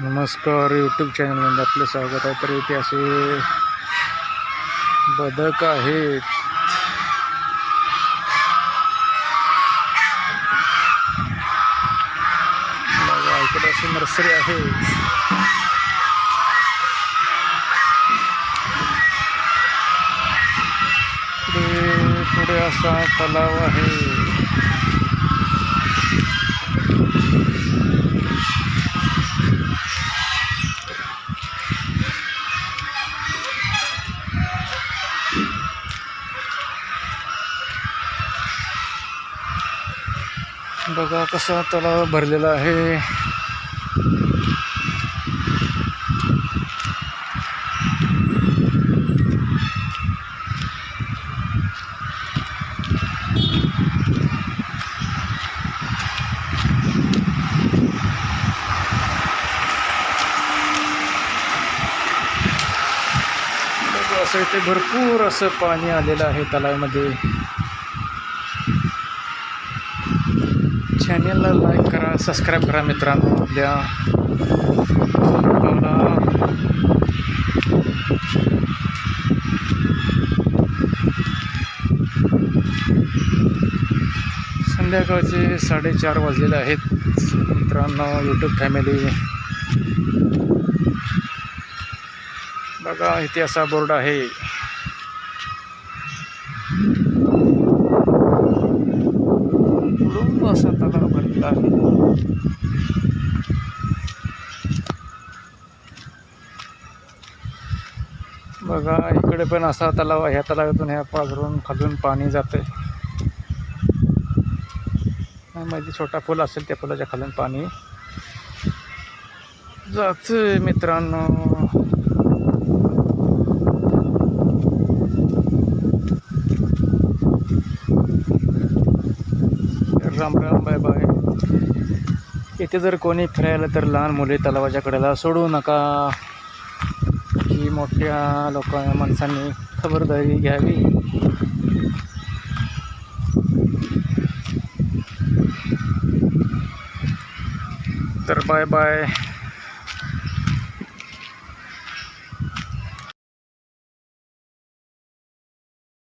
नमस्कार, यूट्यूब चॅनलमध्ये आपलं स्वागत आहे. तर इथे असे बदक आहेत. बघा, इकडे अशी नर्सरी आहे. पुढे असा तलाव आहे. बघा कसा तलाव भरलेला आहे. बघा असं इथे भरपूर असं पाणी आलेलं आहे तलावामध्ये. चॅनलला लाईक करा, सबस्क्राईब करा मित्रांनो. आपल्या संध्याकाळचे 4:30 वाजलेले आहेत मित्रांनो. यूट्यूब फॅमिली बघा, इथे असा बोर्ड आहे. असा तलाव भरलेला आहे. बघा इकडे पण असा तलाव. ह्या तलावातून ह्या पाझरून खालून पाणी जाते. मध्ये छोटा पूल असेल, त्या पुलाच्या खालून पाणी जाते मित्रांनो. Ram Ram, bye bye. इथे जर कोणी फिरायला तर लहान मुले तलावाच्या कडेला सोडू नका. ही मोठ्या माणसांनी खबरदारी घ्यावी. तर बाय बाय.